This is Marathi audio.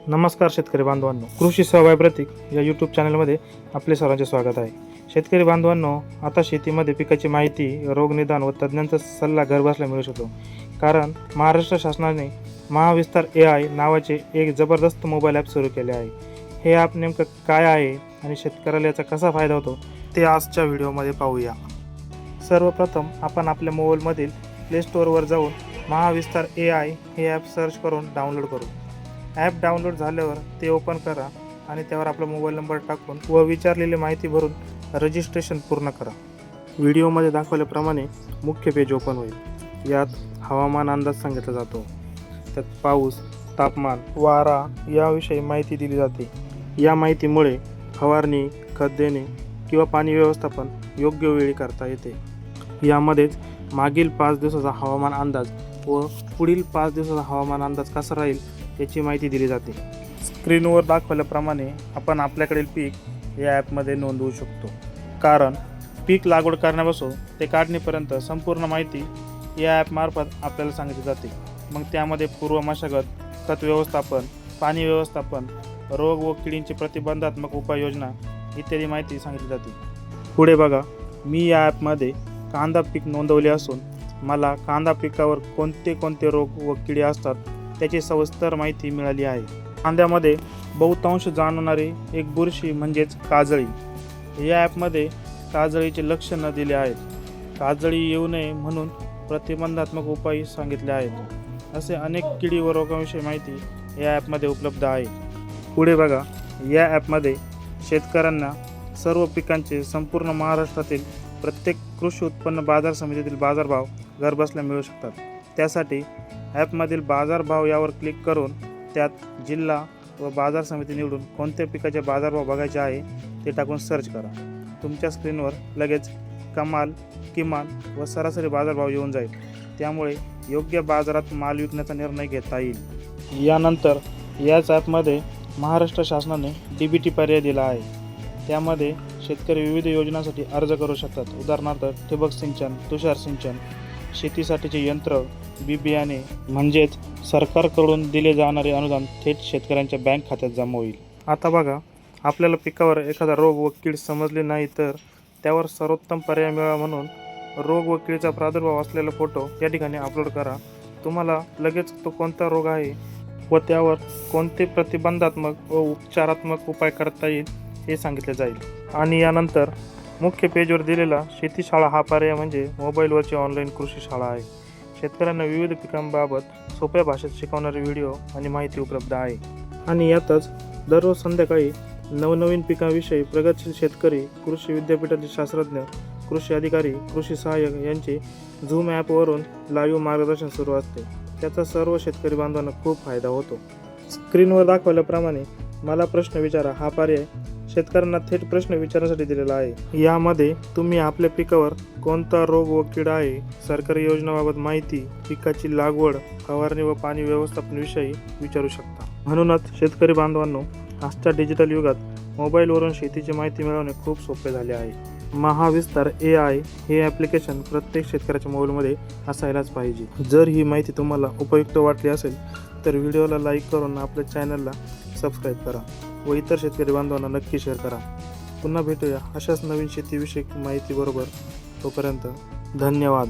नमस्कार शेतकरी बांधवांनो, कृषी सहभागी प्रतीक या यूट्यूब चॅनलमध्ये आपले सर्वांचे स्वागत आहे. शेतकरी बांधवांनो, आता शेतीमध्ये पिकाची माहिती, रोग निदान व तज्ज्ञांचा सल्ला घरबसल्या मिळू शकतो. कारण महाराष्ट्र शासनाने महाविस्तार AI नावाचे एक जबरदस्त मोबाईल ॲप सुरू केले आहे. हे ॲप नेमकं काय आहे आणि शेतकऱ्याला याचा कसा फायदा होतो ते आजच्या व्हिडिओमध्ये पाहूया. सर्वप्रथम आपण आपल्या मोबाईलमधील प्ले स्टोअरवर जाऊन महाविस्तार AI हे ॲप सर्च करून डाउनलोड करू. ॲप डाउनलोड झाल्यावर ते ओपन करा आणि त्यावर आपला मोबाईल नंबर टाकून व विचारलेली माहिती भरून रजिस्ट्रेशन पूर्ण करा. व्हिडिओमध्ये दाखवल्याप्रमाणे मुख्य पेज ओपन होईल. यात हवामान अंदाज सांगितला जातो. त्यात पाऊस, तापमान, वारा याविषयी माहिती दिली जाते. या माहितीमुळे फवारणी, खत देणे किंवा पाणी व्यवस्थापन योग्य वेळी करता येते. यामध्येच मागील 5 दिवसाचा हवामान अंदाज व पुढील 5 दिवसाचा हवामान अंदाज कसा राहील याची माहिती दिली जाते. स्क्रीनवर दाखवल्याप्रमाणे आपण आपल्याकडील पीक या ॲपमध्ये नोंदवू शकतो. कारण पीक लागवड करण्यापासून ते काढणीपर्यंत संपूर्ण माहिती या ॲपमार्फत आपल्याला सांगितली जाते. मग त्यामध्ये पूर्व मशागत, खत व्यवस्थापन, पाणी व्यवस्थापन, रोग व किडींची प्रतिबंधात्मक उपाययोजना इत्यादी माहिती सांगितली जाते. पुढे बघा, मी या ॲपमध्ये कांदा पीक नोंदवले असून मला कांदा पिकावर कोणते रोग व किडी असतात त्याची सविस्तर माहिती मिळाली आहे. कांद्यामध्ये बहुतांश जाणवणारी एक बुरशी म्हणजेच काजळी. या ॲपमध्ये काजळीचे लक्षणं दिले आहेत. काजळी येऊ नये म्हणून प्रतिबंधात्मक उपाय सांगितले आहेत. असे अनेक किडी व रोगांविषयी माहिती या ॲपमध्ये उपलब्ध आहे. पुढे बघा, या ॲपमध्ये शेतकऱ्यांना सर्व पिकांचे संपूर्ण महाराष्ट्रातील प्रत्येक कृषी उत्पन्न बाजार समितीतील बाजारभाव घरबसल्या मिळू शकतात. त्यासाठी ॲपमधील बाजारभाव यावर क्लिक करून त्यात जिल्हा व बाजार समिती निवडून कोणत्या पिकाचे बाजारभाव बघायचे आहे ते टाकून सर्च करा. तुमच्या स्क्रीनवर लगेच कमाल, किमान व सरासरी बाजारभाव येऊन जाईल. त्यामुळे योग्य बाजारात माल विकण्याचा निर्णय घेता येईल. यानंतर याच ॲपमध्ये महाराष्ट्र शासनाने DBT पर्याय दिला आहे. त्यामध्ये शेतकरी विविध योजनांसाठी अर्ज करू शकतात. उदाहरणार्थ ठिबक सिंचन, तुषार सिंचन, शेतीसाठीचे यंत्र, बी बियाणे म्हणजेच सरकारकडून दिले जाणारे अनुदान थेट शेतकऱ्यांच्या बँक खात्यात जमा होईल. आता बघा, आपल्याला पिकावर एखादा रोग व कीड समजली नाही तर त्यावर सर्वोत्तम पर्याय मिळावा म्हणून रोग व किडीचा प्रादुर्भाव असलेला फोटो या ठिकाणी अपलोड करा. तुम्हाला लगेच तो कोणता रोग आहे व त्यावर कोणते प्रतिबंधात्मक व उपचारात्मक उपाय करता येईल हे सांगितले जाईल. आणि यानंतर मुख्य पेजवर दिलेला शेती शाळा हा पर्याय म्हणजे मोबाईलवरची ऑनलाईन कृषी शाळा आहे. शेतकऱ्यांना विविध पिकांबाबत सोप्या भाषेत शिकवणारे व्हिडिओ आणि माहिती उपलब्ध आहे. आणि यातच दररोज संध्याकाळी नवनवीन पिकांविषयी प्रगतशील शेतकरी, कृषी विद्यापीठाचे शास्त्रज्ञ, कृषी अधिकारी, कृषी सहाय्यक यांचे झूम ॲपवरून लाईव्ह मार्गदर्शन सुरू असते. त्याचा सर्व शेतकरी बांधवांना खूप फायदा होतो. स्क्रीनवर दाखवल्याप्रमाणे मला प्रश्न विचारा हा पर्याय शेतकऱ्यांना थेट प्रश्न विचारण्यासाठी दिलेला आहे. यामध्ये तुम्ही आपल्या पिकावर कोणता रोग व कीड आहे, सरकारी योजनांबाबत माहिती, पिकाची लागवड, फवारणी व पाणी व्यवस्थापनाविषयी विचारू शकता. म्हणूनच शेतकरी बांधवांनो, आजच्या डिजिटल युगात मोबाईलवरून शेतीची माहिती मिळवणे खूप सोपे झाले आहे. महाविस्तार AI हे ॲप्लिकेशन प्रत्येक शेतकऱ्याच्या मोबाईलमध्ये असायलाच पाहिजे. जर ही माहिती तुम्हाला उपयुक्त वाटली असेल तर व्हिडिओला लाईक करून आपल्या चॅनलला सबस्क्राईब करा व इतर शेतकरी बांधवांना नक्की शेअर करा. पुन्हा भेटूया अशाच नवीन शेतीविषयक माहितीबरोबर. तोपर्यंत धन्यवाद.